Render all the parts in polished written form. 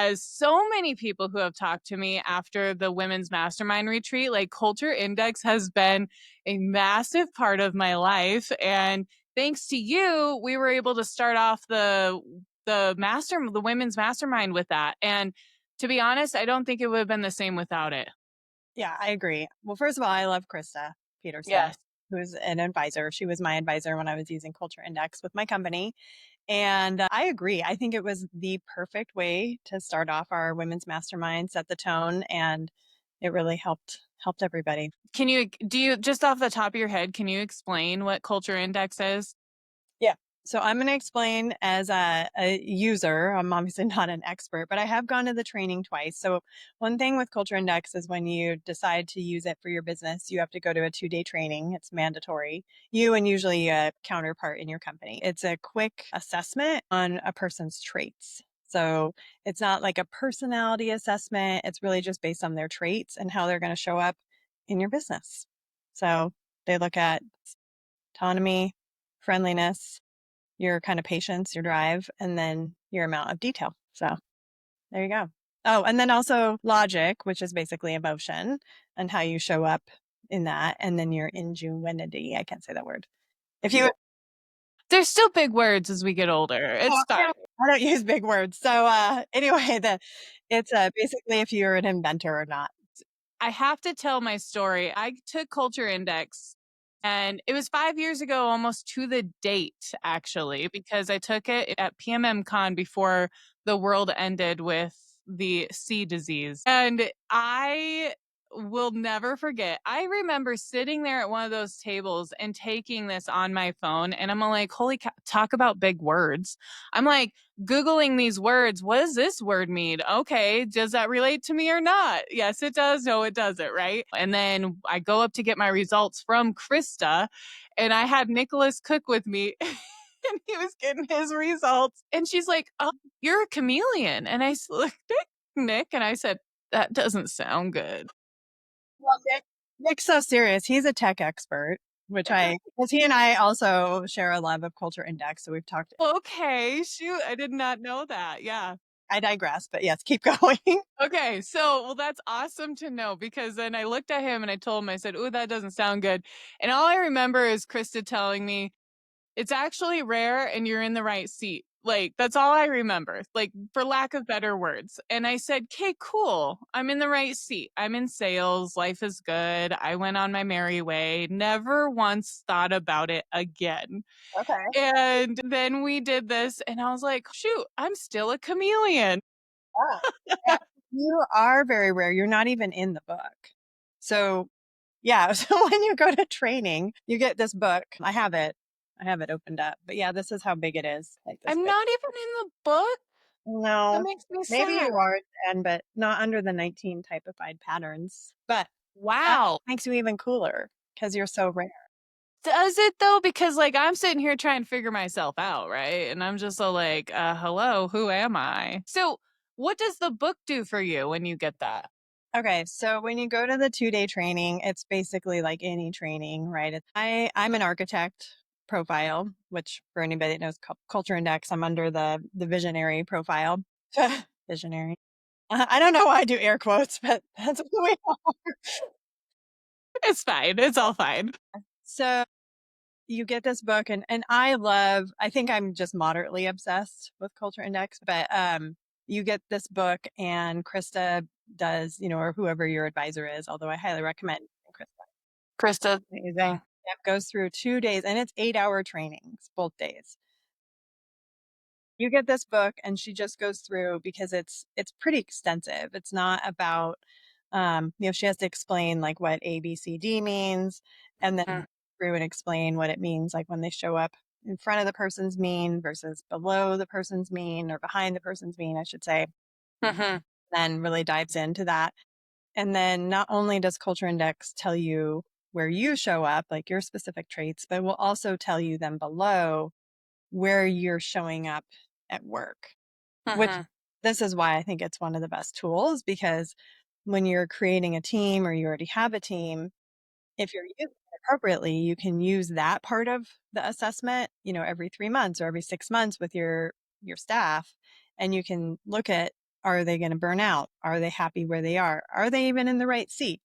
as so many people who have talked to me after the women's mastermind retreat, like culture index has been a massive part of my life. And thanks to you, we were able to start off the women's mastermind with that. And to be honest, I don't think it would have been the same without it. Yeah, I agree. Well, first of all, I love Krista Peterson, Yes. who's an advisor. She was my advisor when I was using Culture Index with my company. And I agree. I think it was the perfect way to start off our women's mastermind, set the tone, and it really helped everybody. Do you, just off the top of your head, can you explain what culture index is? Yeah. So I'm going to explain as a user. I'm obviously not an expert, but I have gone to the training twice. So one thing with Culture Index is when you decide to use it for your business, you have to go to a 2-day training. It's mandatory. You and usually a counterpart in your company. It's a quick assessment on a person's traits. So it's not like a personality assessment. It's really just based on their traits and how they're going to show up in your business. So they look at autonomy, friendliness, your kind of patience, your drive, and then your amount of detail. So there you go. Oh, and then also logic, which is basically emotion and how you show up in that. And then your ingenuity. I can't say that word. If you, There's still big words as we get older. It's fine. I don't use big words. So anyway, it's basically if you're an inventor or not. I have to tell my story. I took Culture Index and it was 5 years ago, almost to the date, actually, because I took it at PMM Con before the world ended with the C disease. And I will never forget. I remember sitting there at one of those tables and taking this on my phone. And I'm like, holy cow, talk about big words. I'm like, Googling these words. What does this word mean? Okay, does that relate to me or not? Yes, it does. No, it doesn't, right? And then I go up to get my results from Krista, and I had Nicholas Cook with me. And he was getting his results. And she's like, oh, you're a chameleon. And I looked at Nick and I said, that doesn't sound good. Well, Nick's so serious. He's a tech expert, because he and I also share a love of Culture Index. So we've talked. Okay, shoot, I did not know that. Yeah. I digress, but yes, keep going. Okay, so well, that's awesome to know because then I looked at him and I told him, I said, "Ooh, that doesn't sound good." And all I remember is Krista telling me, "It's actually rare and you're in the right seat." Like, that's all I remember, like, for lack of better words. And I said, "Okay, cool. I'm in the right seat. I'm in sales. Life is good. I went on my merry way. Never once thought about it again." Okay. And then we did this, and I was like, "Shoot, I'm still a chameleon." Ah, yeah. You are very rare. You're not even in the book. So yeah. So when you go to training, you get this book. I have it. I have it opened up. But yeah, this is how big it is. Like this I'm big. not even in the book. That No, makes me maybe sad. you are, and but not under the 19 typified patterns. But that Wow. makes you even cooler because you're so rare. Does it though? Because like I'm sitting here trying to figure myself out, right? And I'm just so like, hello, who am I? So what does the book do for you when you get that? Okay, so when you go to the 2-day training, it's basically like any training, right? I'm an architect profile, which for anybody that knows Culture Index, I'm under the visionary profile. Visionary. I don't know why I do air quotes, but that's what we are. It's fine. It's all fine. So you get this book and I think I'm just moderately obsessed with Culture Index, but you get this book and Krista does, or whoever your advisor is, although I highly recommend Krista. Krista, amazing. Yep, goes through 2 days and it's 8-hour trainings, both days. You get this book and she just goes through because it's pretty extensive. It's not about she has to explain like what ABCD means and then through and explain what it means like when they show up in front of the person's mean versus below the person's mean or behind the person's mean, I should say. Mm-hmm. Then really dives into that. And then not only does Culture Index tell you where you show up, like your specific traits, but it will also tell you then below where you're showing up at work, which Mm-hmm. this is why I think it's one of the best tools because when you're creating a team or you already have a team, if you're using it appropriately, you can use that part of the assessment, every 3 months or every 6 months with your staff, and you can look at Are they going to burn out? Are they happy where they are? Are they even in the right seat?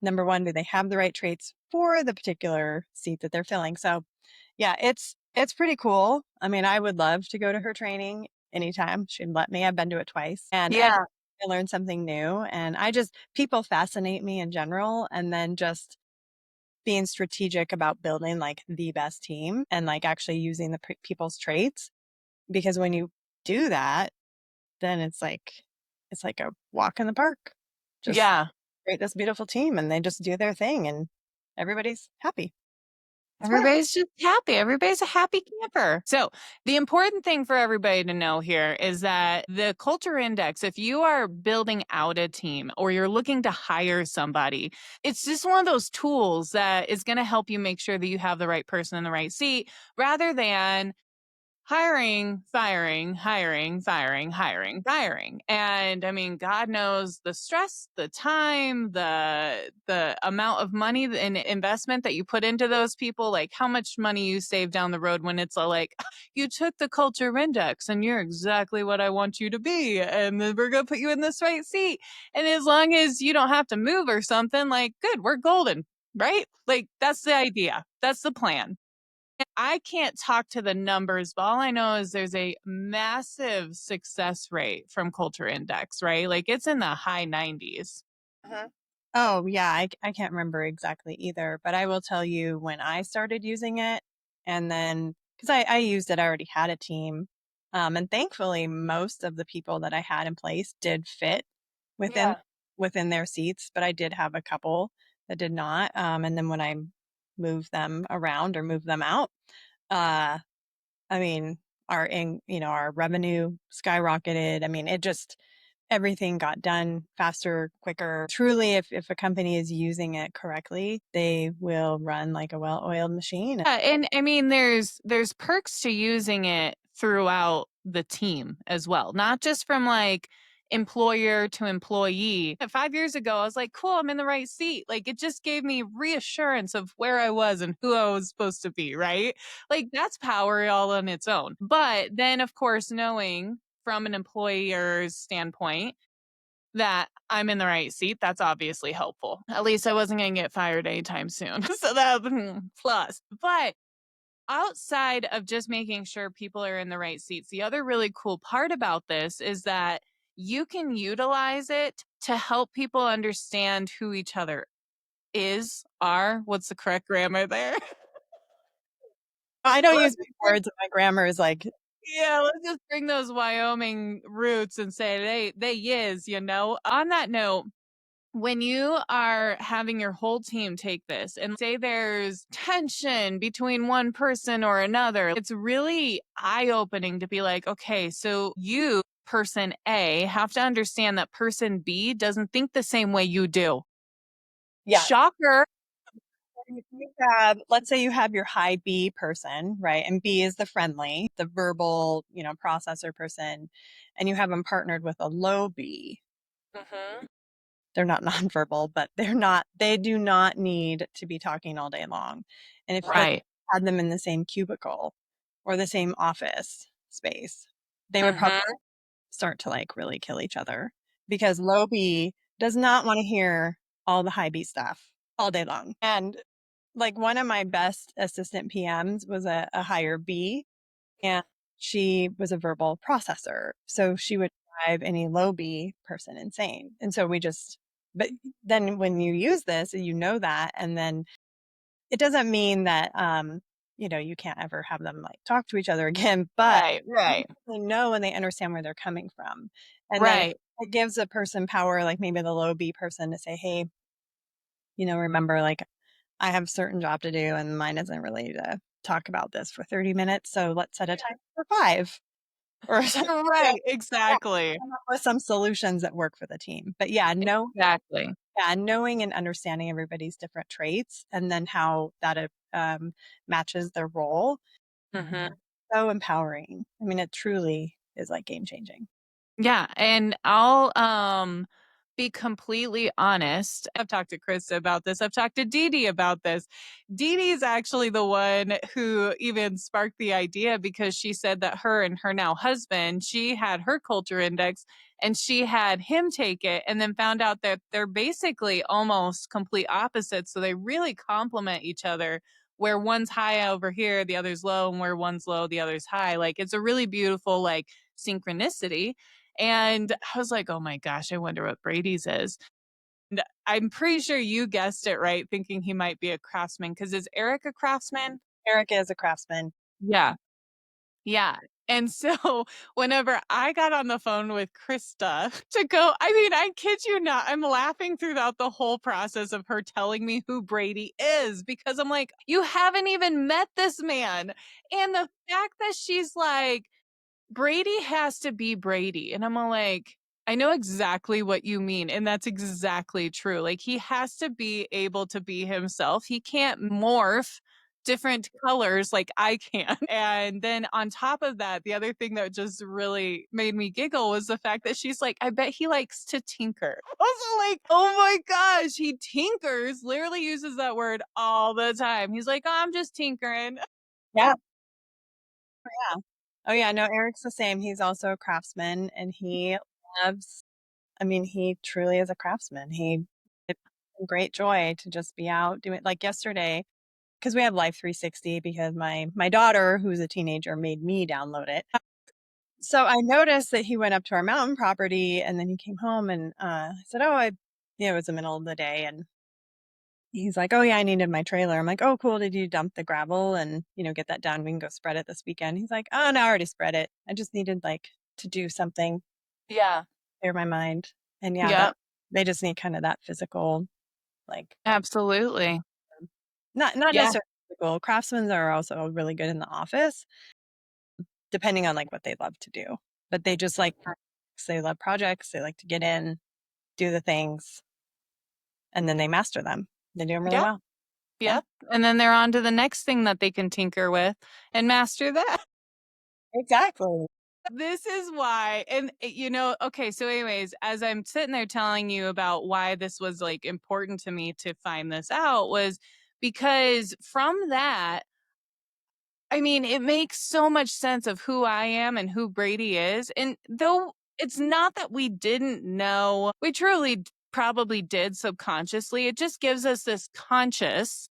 Number one, do they have the right traits for the particular seat that they're filling? So yeah, it's pretty cool. I mean, I would love to go to her training anytime she'd let me. I've been to it twice, and every Yeah. I learn something new. And people fascinate me in general. And then just being strategic about building like the best team and like actually using the people's traits. Because when you do that, then it's like a walk in the park. Just Yeah. create this beautiful team and they just do their thing and everybody's happy. It's fun. Everybody's just happy. Everybody's a happy camper. So, the important thing for everybody to know here is that the culture index, if you are building out a team or you're looking to hire somebody, it's just one of those tools that is going to help you make sure that you have the right person in the right seat rather than hiring, firing, hiring, firing, hiring, firing. And I mean, God knows the stress, the time, the amount of money and investment that you put into those people, like how much money you save down the road when it's like, you took the culture index and you're exactly what I want you to be. And then we're gonna put you in this right seat. And as long as you don't have to move or something, like good, we're golden, right? Like that's the idea. That's the plan. I can't talk to the numbers, but all I know is there's a massive success rate from Culture Index, right? Like it's in the high 90s. Mhm. Oh, yeah. I can't remember exactly either, but I will tell you when I started using it, and then because I used it, I already had a team. And thankfully, most of the people that I had in place did fit within Yeah. within their seats, but I did have a couple that did not. And then when I moved them around or moved them out, uh, I mean, our revenue skyrocketed. I mean, it just everything got done faster, quicker. Truly, if a company is using it correctly, they will run like a well-oiled machine. Yeah, and I mean there's perks to using it throughout the team as well, not just from like employer to employee. 5 years ago, I was like, "Cool, I'm in the right seat." Like it just gave me reassurance of where I was and who I was supposed to be, right? Like that's power all on its own. But then of course, knowing from an employer's standpoint that I'm in the right seat, that's obviously helpful. At least I wasn't gonna get fired anytime soon. So that plus. But outside of just making sure people are in the right seats, the other really cool part about this is that you can utilize it to help people understand who each other what's the correct grammar there? I don't Let's use just big bring words. My grammar is like, Yeah, let's just bring those Wyoming roots and say they is, you know? On that note, when you are having your whole team take this and say there's tension between one person or another, it's really eye opening to be like, okay, so you, person A, have to understand that person B doesn't think the same way you do. yeah. Shocker. If you have, let's say you have your high B person, right? And B is the friendly, the verbal, processor person, and you have them partnered with a low B. Hmm. They're not nonverbal, but they do not need to be talking all day long. And if let's Right. had them in the same cubicle or the same office space, they would probably Hmm. start to like really kill each other because low B does not want to hear all the high B stuff all day long. And like one of my best assistant PMs was a higher B, and she was a verbal processor. So she would drive any low B person insane. And so but then when you use this, you know that. And then it doesn't mean that, you can't ever have them like talk to each other again, but Right. Right. they know and they understand where they're coming from. And then Right. it gives a person power, like maybe the low B person to say, hey, remember, like I have a certain job to do and mine isn't really to talk about this for 30 minutes. So let's set a time for 5 or something. Right. Yeah, Exactly. come up with some solutions that work for the team. But yeah, Exactly. knowing and understanding everybody's different traits and then how that matches their role, Hmm. so empowering. I mean, it truly is like game changing. Yeah. And I'll be completely honest, I've talked to Krista about this. I've talked to Dee Dee about this. Dee Dee is actually the one who even sparked the idea because she said that her and her now husband, she had her culture index and she had him take it and then found out that they're basically almost complete opposites. So they really complement each other. Where one's high over here, the other's low, and where one's low, the other's high. Like it's a really beautiful like synchronicity. And I was like, oh my gosh, I wonder what Brady's is. And I'm pretty sure you guessed it right, thinking he might be a craftsman. Because is Eric a craftsman? Eric is a craftsman. Yeah. Yeah. And so whenever I got on the phone with Krista to go, I mean, I kid you not, I'm laughing throughout the whole process of her telling me who Brady is because I'm like, you haven't even met this man. And the fact that she's like, Brady has to be Brady. And I'm all like, I know exactly what you mean. And that's exactly true. Like, he has to be able to be himself. He can't morph different colors like I can. And then on top of that, the other thing that just really made me giggle was the fact that she's like, I bet he likes to tinker. I was like, oh my gosh, he tinkers, literally uses that word all the time. He's like, oh, I'm just tinkering. Yeah. Yeah. Oh yeah, no, Eric's the same. He's also a craftsman and he loves, I mean, he truly is a craftsman. It's a great joy to just be out doing like yesterday, because we have Life 360 because my daughter, who's a teenager, made me download it. So I noticed that he went up to our mountain property and then he came home and I said, oh, it was the middle of the day and he's like, oh yeah, I needed my trailer. I'm like, oh cool. Did you dump the gravel and, get that done? We can go spread it this weekend. He's like, oh no, I already spread it. I just needed like to do something, Yeah. clear my mind. And yeah, Yeah. that they just need kind of that physical, like Absolutely. not Yeah. necessarily physical. Craftsmen are also really good in the office, depending on like what they love to do. But they just like they love projects. They like to get in, do the things, and then they master them. They do them really Yeah. well. Yeah, Yep. And then they're on to the next thing that they can tinker with and master that. exactly. This is why. And, okay. So, anyways, as I'm sitting there telling you about why this was like important to me to find this out, was because from that, I mean, it makes so much sense of who I am and who Brady is. And though it's not that we didn't know, we truly probably did subconsciously, it just gives us this conscious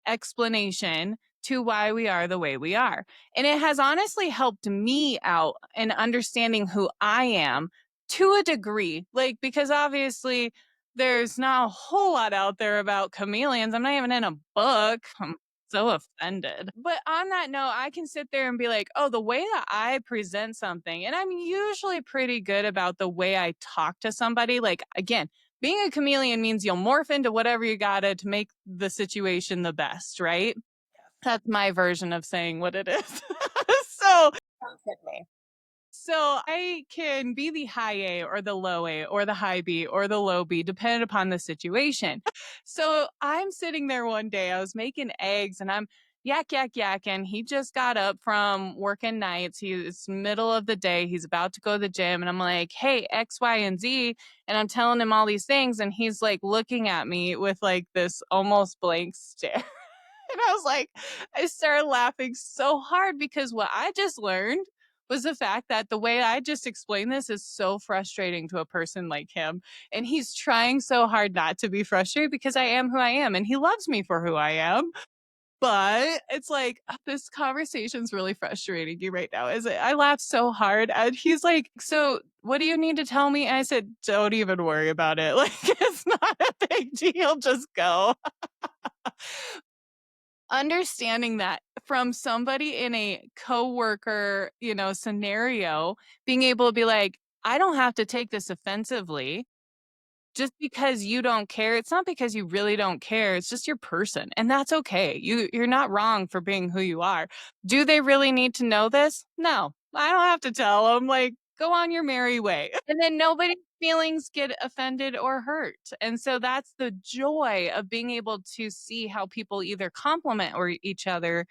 explanation to why we are the way we are. And it has honestly helped me out in understanding who I am to a degree. Like, because obviously there's not a whole lot out there about chameleons. I'm not even in a book. I'm so offended. But on that note, I can sit there and be like, oh, the way that I present something, and I'm usually pretty good about the way I talk to somebody. Like, again, being a chameleon means you'll morph into whatever you gotta to make the situation the best, right? That's my version of saying what it is. so Constantly. so I can be the high A or the low A or the high B or the low B, depending upon the situation. So I'm sitting there one day, I was making eggs and I'm yak, yak, yak. And he just got up from working nights. He's middle of the day. He's about to go to the gym. And I'm like, hey, X, Y, and Z. And I'm telling him all these things. And he's like looking at me with like this almost blank stare. And I was like, I started laughing so hard because what I just learned was the fact that the way I just explained this is so frustrating to a person like him. And he's trying so hard not to be frustrated because I am who I am and he loves me for who I am. But it's like, this conversation's really frustrating you right now, is it? I laughed so hard. And he's like, so what do you need to tell me? And I said, don't even worry about it. Like, it's not a big deal. Just go. Understanding that from somebody in a coworker, scenario, being able to be like, I don't have to take this offensively just because you don't care. It's not because you really don't care. It's just your person. And that's okay. You're not wrong for being who you are. Do they really need to know this? No. I don't have to tell them. Like, go on your merry way. And then nobody's feelings get offended or hurt. And so that's the joy of being able to see how people either compliment or each other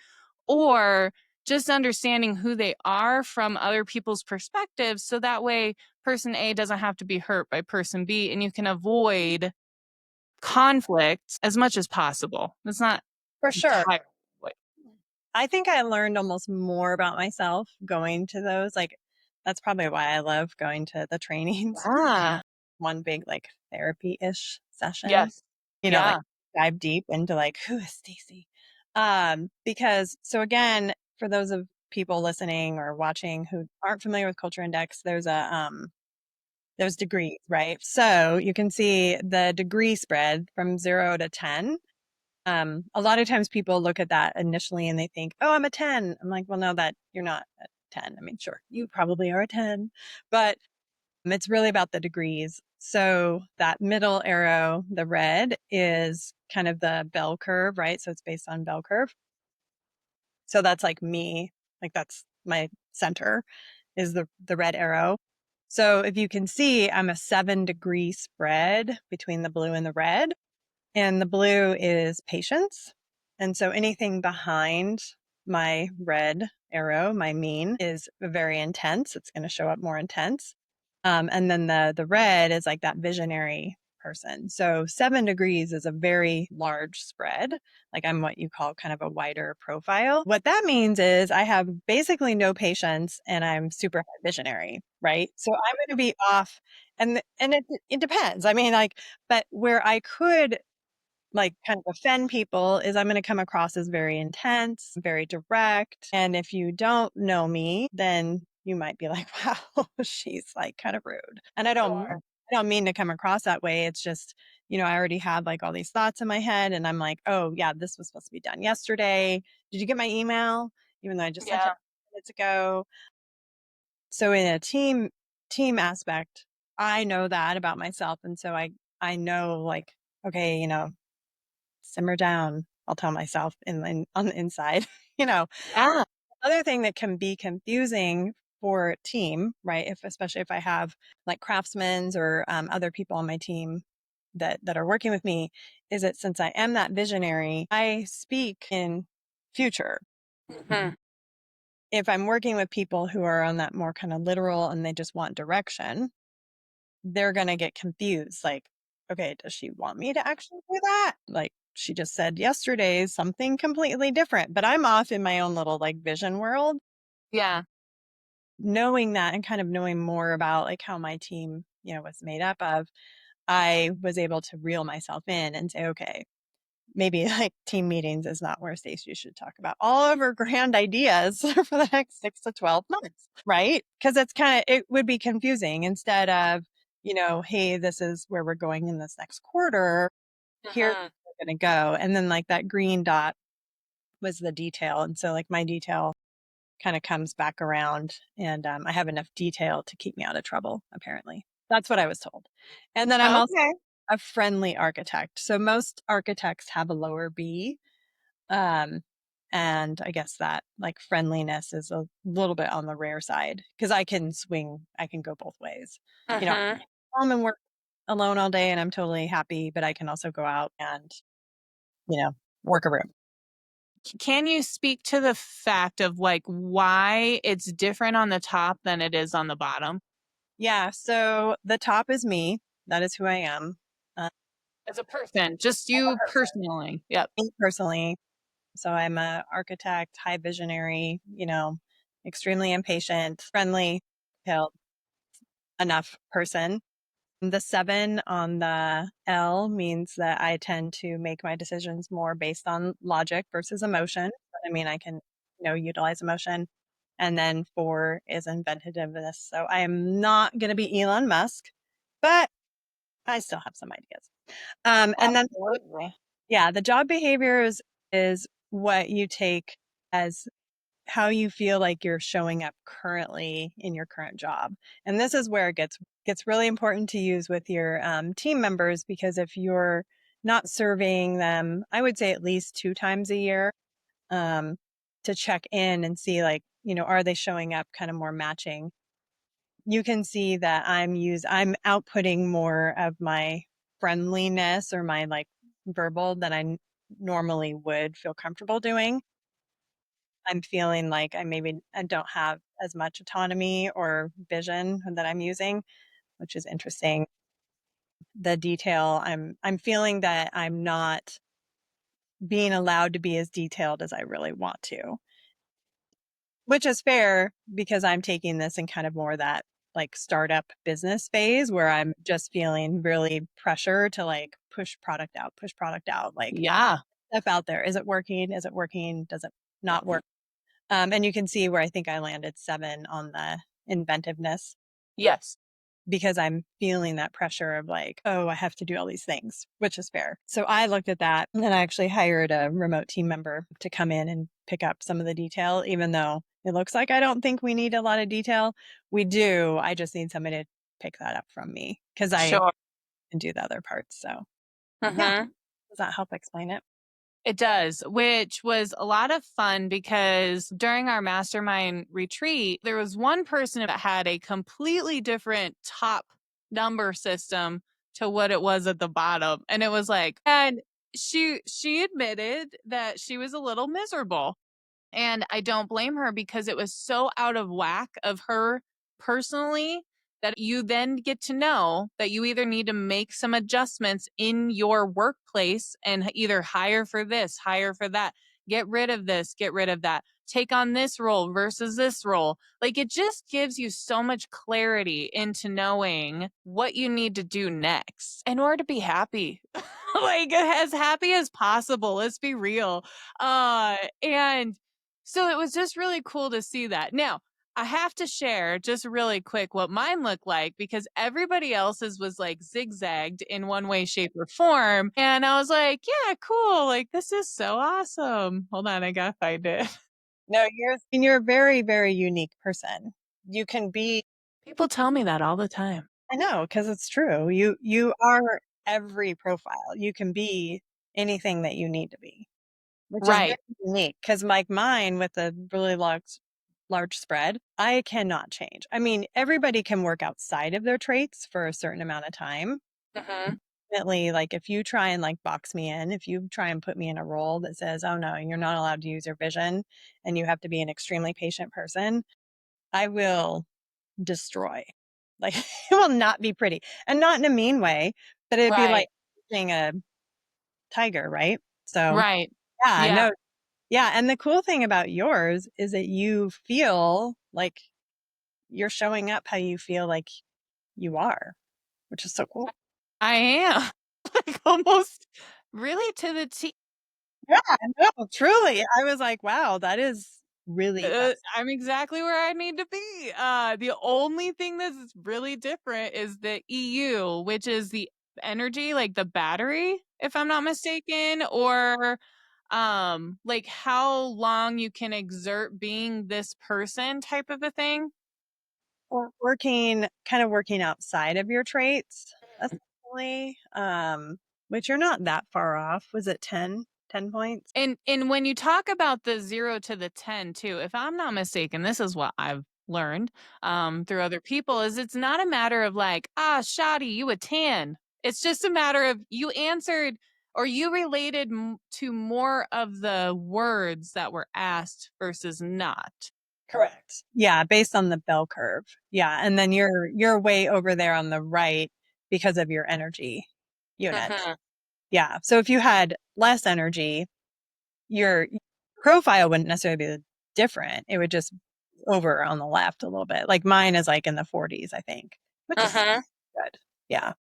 or just understanding who they are from other people's perspectives. So that way, person A doesn't have to be hurt by person B, and you can avoid conflict as much as possible. It's not For sure. entirely. I think I learned almost more about myself going to those. Like, that's probably why I love going to the trainings. Ah, One big like therapy-ish session, yes. like Yeah. dive deep into like, who is Stacey? Because so again, for those of people listening or watching who aren't familiar with Culture Index, there's degrees, right? So you can see the degree spread from 0 to 10. A lot of times people look at that initially and they think, oh, I'm a 10. I'm like, well, no, that you're not a 10. I mean, sure, you probably are a 10, but it's really about the degrees. So that middle arrow, the red, is kind of the bell curve, right? So it's based on bell curve. So that's like me, like that's my center is the red arrow. So if you can see, I'm a 7-degree spread between the blue and the red. And the blue is patience. And so anything behind my red arrow, my mean, is very intense. It's going to show up more intense. And then the red is like that visionary person. So 7 degrees is a very large spread. Like I'm what you call kind of a wider profile. What that means is I have basically no patience and I'm super visionary, right? So I'm going to be off and it depends. I mean, like, but where I could like kind of offend people is I'm going to come across as very intense, very direct. And if you don't know me, then you might be like, wow, she's like kind of rude. And Sure. I don't mean to come across that way. It's just, I already had like all these thoughts in my head and I'm like, oh yeah, this was supposed to be done yesterday. Did you get my email? Even though I just sent it Yeah. minutes ago. So in a team aspect, I know that about myself. And so I know like, okay, simmer down. I'll tell myself on the inside. you know, Yeah. Other thing that can be confusing for team, right? Especially if I have like craftsmen or other people on my team that are working with me, is that since I am that visionary, I speak in future. Mhm. If I'm working with people who are on that more kind of literal and they just want direction, they're going to get confused. Like, okay, does she want me to actually do that? Like, she just said yesterday something completely different, but I'm off in my own little like vision world. Yeah. Knowing that and kind of knowing more about like how my team, was made up of, I was able to reel myself in and say, okay, maybe like team meetings is not where Stacey should talk about all of her grand ideas for the next 6 to 12 months, right? Because it would be confusing instead of, hey, this is where we're going in this next quarter. Here's Mhm. where we're going to go. And then like that green dot was the detail. And so like my detail kind of comes back around and I have enough detail to keep me out of trouble, apparently. That's what I was told. And then I'm also Okay. a friendly architect. So most architects have a lower B. Um, and I guess that like friendliness is a little bit on the rare side because I can go both ways. You know, Mhm. home and work alone all day and I'm totally happy, but I can also go out and, work a room. Can you speak to the fact of like why it's different on the top than it is on the bottom? Yeah. So the top is me. That is who I am. Uh, As a person, just you personally. Yep. Me personally. So I'm a architect, high visionary, extremely impatient, friendly, detailed enough person. The 7 on the L means that I tend to make my decisions more based on logic versus emotion. I mean, I can, utilize emotion. And then 4 is inventiveness. So I am not going to be Elon Musk, but I still have some ideas. And then, Absolutely. yeah, the job behaviors is what you take as how you feel like you're showing up currently in your current job. And this is where it gets really important to use with your team members because if you're not surveying them, I would say at least 2 times a year um, to check in and see like, are they showing up kind of more matching? You can see that I'm outputting more of my friendliness or my like verbal than I normally would feel comfortable doing. I'm feeling like I don't have as much autonomy or vision that I'm using, which is interesting. The detail, I'm feeling that I'm not being allowed to be as detailed as I really want to, which is fair because I'm taking this in kind of more that like startup business phase where I'm just feeling really pressure to like push product out, like Yeah. stuff out there. Is it working? Is it working? Does it not work? And you can see where I think I landed 7 on the inventiveness Yes. because I'm feeling that pressure of like, oh, I have to do all these things, which is fair. So I looked at that and then I actually hired a remote team member to come in and pick up some of the detail, even though it looks like I don't think we need a lot of detail. We do. I just need somebody to pick that up from me because I Sure. can do the other parts. So yeah, Hmm. does that help explain it? It does, which was a lot of fun because during our mastermind retreat, there was one person that had a completely different top number system to what it was at the bottom. And it was like, and she admitted that she was a little miserable. And I don't blame her because it was so out of whack of her personally that you then get to know that you either need to make some adjustments in your workplace and either hire for this, hire for that, get rid of this, get rid of that, take on this role versus this role. Like it just gives you so much clarity into knowing what you need to do next in order to be happy. Like as happy as possible. Let's be real. And so it was just really cool to see that. Now, I have to share just really quick what mine looked like because everybody else's was like zigzagged in one way, shape, or form. And I was like, yeah, cool. Like, this is so awesome. Hold on, I gotta find it. No, you're a very, very unique person. You can be, People tell me that all the time. I know, because it's true. You are every profile. You can be anything that you need to be, which is very Right. unique. Because like mine with a really large spread, I cannot change. I mean, everybody can work outside of their traits for a certain amount of time. Hmm. Definitely, like if you try and like box me in, if you try and put me in a role that says, "Oh no, you're not allowed to use your vision, and you have to be an extremely patient person," I will destroy. Like it will not be pretty and not in a mean way, but it'd be like Right. being a tiger, right? So Right. yeah, Yeah. no, yeah. And the cool thing about yours is that you feel like you're showing up how you feel like you are, which is so cool. I am. Like almost really to the T. Yeah, no, truly. I was like, wow, that is really fascinating. I'm exactly where I need to be. The only thing that's really different is the EU, which is the energy, like the battery, if I'm not mistaken, or like how long you can exert being this person type of a thing. Or working, kind of working outside of your traits, essentially. Which you're not that far off. Was it 10 points? And when you talk about the 0 to the 10 too, if I'm not mistaken, this is what I've learned through other people is it's not a matter of like, ah, shoddy, you a 10. It's just a matter of you answered or you related to more of the words that were asked versus not. Correct. Yeah, based on the bell curve. Yeah, and then you're way over there on the right because of your energy units. Hmm. Yeah. So if you had less energy, your profile wouldn't necessarily be different. It would just over on the left a little bit. Like mine is like in the 40s, I think, which is Hmm. good. Yeah.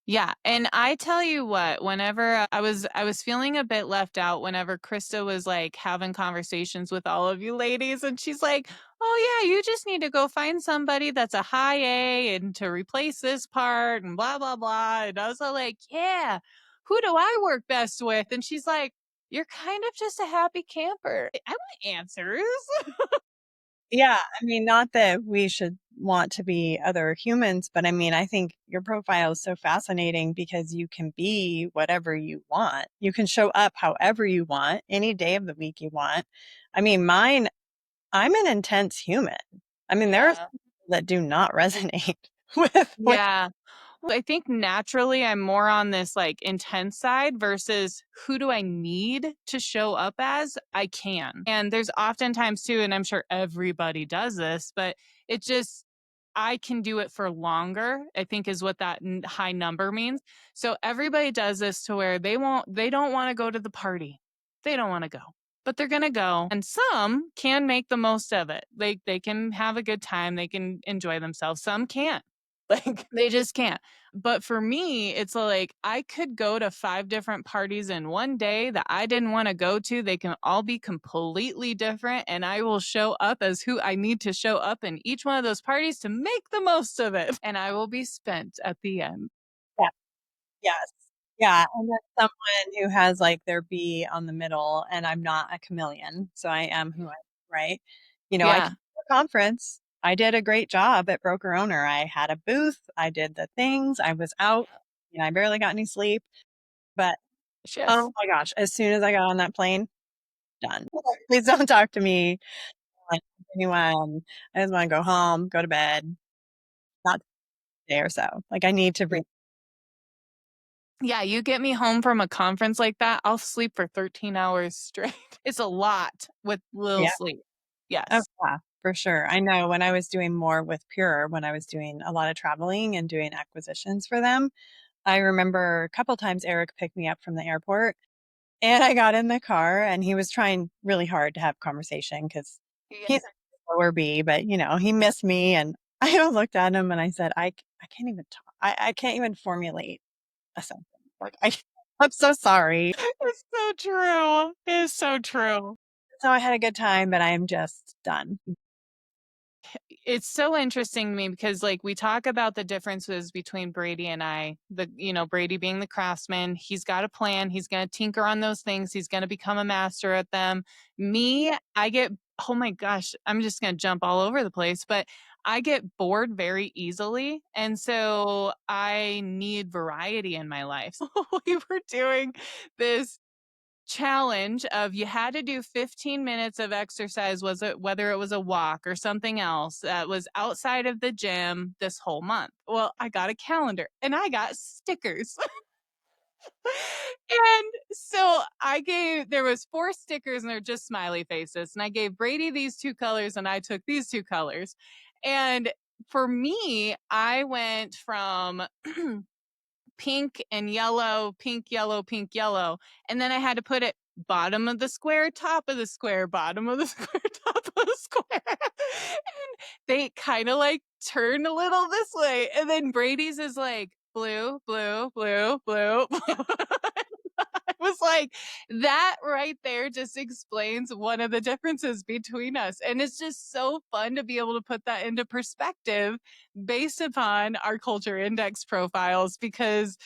Yeah, and I tell you what, whenever I was feeling a bit left out whenever Krista was like having conversations with all of you ladies and she's like, "Oh yeah, you just need to go find somebody that's a high A and to replace this part and blah blah blah." And I was all like, "Yeah, who do I work best with?" And she's like, "You're kind of just a happy camper." I want answers. Yeah, I mean, not that we should want to be other humans, but I mean, I think your profile is so fascinating because you can be whatever you want. You can show up however you want, any day of the week you want. I mean, mine, I'm an intense human. I mean, there are some Yeah. people that do not resonate with what, Yeah. I think naturally I'm more on this like intense side versus who do I need to show up as? I can. And there's oftentimes too, and I'm sure everybody does this, but it just, I can do it for longer, I think is what that high number means. So everybody does this to where they don't want to go to the party. They don't want to go, but they're going to go. And some can make the most of it. They can have a good time. They can enjoy themselves. Some can't. Like they just can't. But for me, it's like I could go to 5 different parties in one day that I didn't want to go to. They can all be completely different, and I will show up as who I need to show up in each one of those parties to make the most of it. And I will be spent at the end. Yeah. Yes. Yeah, and then someone who has, like, their bee on the middle, and I'm not a chameleon, so I am who I am, right? I came Yeah. to a conference. I did a great job at broker owner. I had a booth, I did the things, I was out, I barely got any sleep, but, Yes. oh my gosh, as soon as I got on that plane, done. Please don't talk to me, like, anyone. I just wanna go home, go to bed, not today or so. Like, I need to breathe. Yeah, you get me home from a conference like that, I'll sleep for 13 hours straight. It's a lot with little Yeah. sleep. Oh, Yes. yeah, for sure. I know when I was doing more with Pure, when I was doing a lot of traveling and doing acquisitions for them, I remember a couple times Eric picked me up from the airport and I got in the car and he was trying really hard to have conversation because Yeah. he's a lower B, but he missed me. And I looked at him and I said, I can't even talk. I can't even formulate a sentence. Like, I'm so sorry. It's so true. It's so true. So I had a good time, but I am just done. It's so interesting to me because like we talk about the differences between Brady and I. Brady being the craftsman, he's got a plan, he's going to tinker on those things, he's going to become a master at them. Me, I get, oh my gosh, I'm just going to jump all over the place, but I get bored very easily. And so I need variety in my life. So we were doing this challenge of you had to do 15 minutes of exercise, was it whether it was a walk or something else that was outside of the gym this whole month. Well, I got a calendar and I got stickers. And so there was 4 stickers and they're just smiley faces, and I gave Brady these 2 colors and I took these 2 colors. And for me, I went from pink and yellow, pink, yellow, pink, yellow. And then I had to put it bottom of the square, top of the square, bottom of the square, top of the square. And they kind of like turn a little this way. And then Brady's is like blue, blue, blue, blue. I was like, that right there just explains one of the differences between us. And it's just so fun to be able to put that into perspective based upon our culture index profiles, because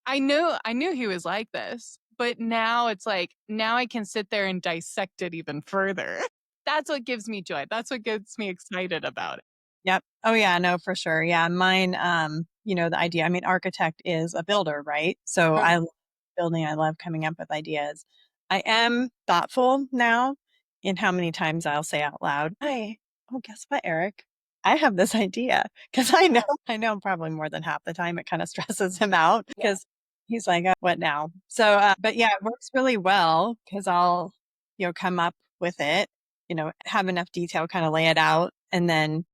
I knew he was like this, but now it's like now I can sit there and dissect it even further. That's what gives me joy. That's what gets me excited about it. Yep. Oh yeah, no, for sure. Yeah, mine, the idea. I mean, architect is a builder, right? So I love building. I love coming up with ideas. I am thoughtful now in how many times I'll say out loud, "Hey, oh, guess what, Eric? I have this idea." Because I know probably more than half the time it kind of stresses him out Yeah. because he's like, "What now?" So, but yeah, it works really well because I'll, come up with it, have enough detail, kind of lay it out, and then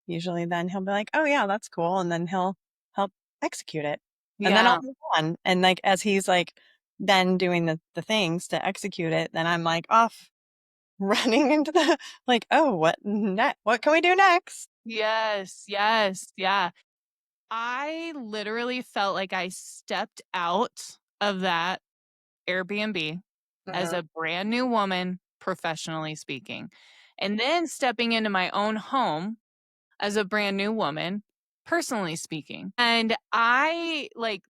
usually then he'll be like, "Oh, yeah, that's cool," and then he'll help execute it, and then I'll Yeah. move on, and, like, as he's, like, then doing the things to execute it, then I'm, like, off running into the like, "Oh, what can we do next?" Yes. Yes. Yeah. I literally felt like I stepped out of that Airbnb as Mhm. a brand new woman, professionally speaking, and then stepping into my own home as a brand new woman, personally speaking. And I like,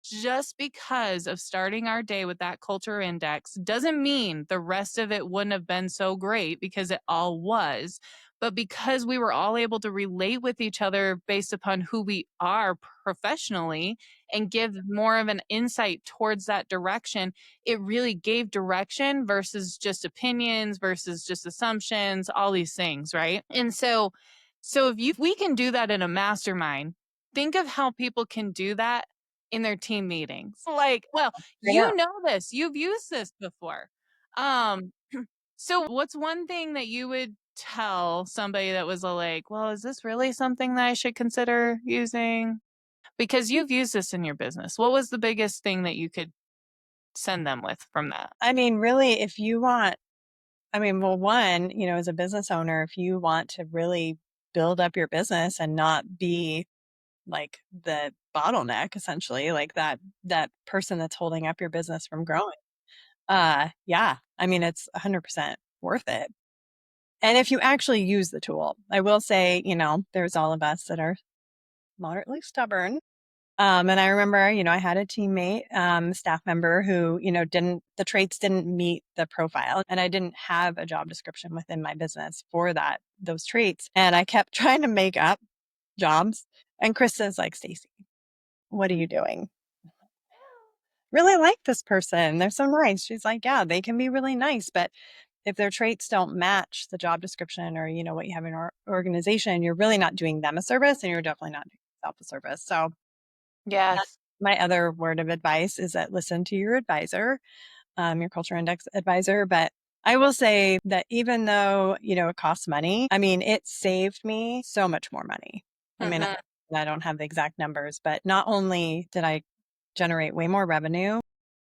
just because of starting our day with that culture index doesn't mean the rest of it wouldn't have been so great, because it all was. But because we were all able to relate with each other based upon who we are professionally and give more of an insight towards that direction, it really gave direction versus just opinions versus just assumptions, all these things, right? And so if we can do that in a mastermind, think of how people can do that in their team meetings. Like, well, I know. you know this, you've used this before. Um, so what's one thing that you would tell somebody that was like, well, is this really something that I should consider using? Because you've used this in your business. What was the biggest thing that you could send them with from that? I mean, really, if you want, I mean, well, one, as a business owner, if you want to really build up your business and not be like the bottleneck, essentially, like that person that's holding up your business from growing, yeah, I mean, it's 100% worth it. And if you actually use the tool, I will say, there's all of us that are moderately stubborn. And I remember, I had a teammate, staff member who, the traits didn't meet the profile, and I didn't have a job description within my business for those traits. And I kept trying to make up jobs. And Krista's like, Stacey, what are you doing? Really like this person. They're so nice. She's like, yeah, they can be really nice, but if their traits don't match the job description or, what you have in your organization, you're really not doing them a service, and you're definitely not doing yourself a service. So that's Yes. my other word of advice is that listen to your advisor, your culture index advisor. But I will say that even though, it costs money, I mean, it saved me so much more money. I mean, Mhm. I don't have the exact numbers, but not only did I generate way more revenue,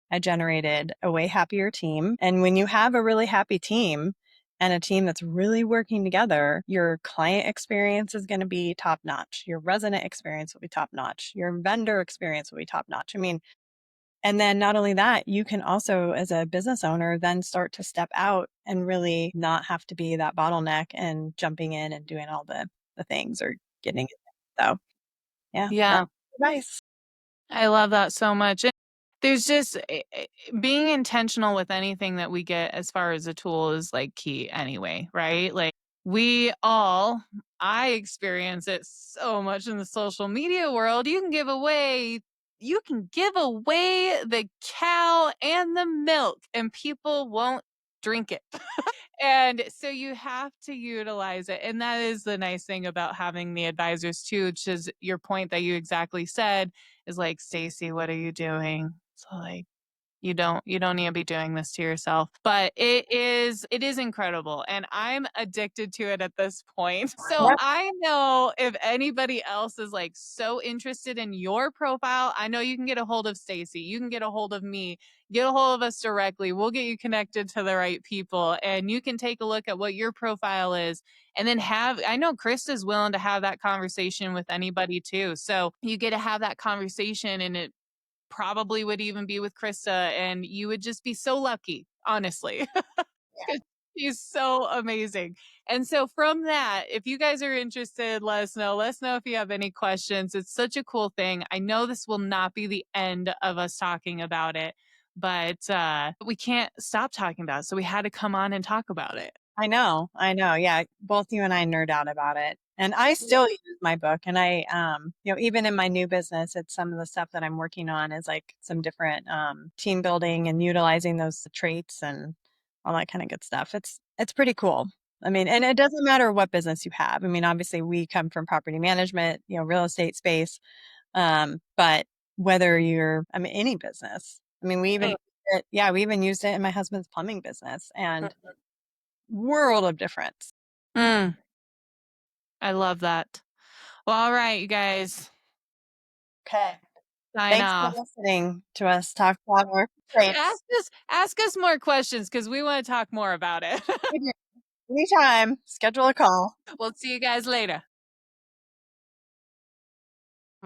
I generated a way happier team. And when you have a really happy team and a team that's really working together, your client experience is going to be top notch. Your resident experience will be top notch. Your vendor experience will be top notch. I mean, and then not only that, you can also, as a business owner, then start to step out and really not have to be that bottleneck and jumping in and doing all the things or getting it. So yeah, Yeah. that's advice. I love that so much. And there's just being intentional with anything that we get as far as a tool is like key anyway, right? Like we all, I experience it so much in the social media world. You can give away the cow and the milk and people won't drink it. And so you have to utilize it. And that is the nice thing about having the advisors too, which is your point that you exactly said is like, Stacey, what are you doing? So like you don't need to be doing this to yourself. But it is incredible. And I'm addicted to it at this point. So Yep, I know if anybody else is like so interested in your profile, I know you can get a hold of Stacey. You can get a hold of me. Get a hold of us directly. We'll get you connected to the right people and you can take a look at what your profile is and then I know Krista's willing to have that conversation with anybody too. So you get to have that conversation and it probably would even be with Krista, and you would just be so lucky, honestly. 'Cause she's so amazing. And so from that, if you guys are interested, let us know. Let us know if you have any questions. It's such a cool thing. I know this will not be the end of us talking about it, but we can't stop talking about it. So we had to come on and talk about it. I know. I know. Yeah. Both you and I nerd out about it. And I still use my book. And I, even in my new business, it's some of the stuff that I'm working on is like some different team building and utilizing those traits and all that kind of good stuff. It's pretty cool. I mean, and it doesn't matter what business you have. I mean, obviously we come from property management, real estate space. But whether I mean, any business, I mean, we even used it in my husband's plumbing business and world of difference. Mm, I love that. Well, all right, you guys, Okay. sign Thanks for off. listening to us talk about our traits. Ask us more questions because we want to talk more about it. Anytime, schedule a call. We'll see you guys later.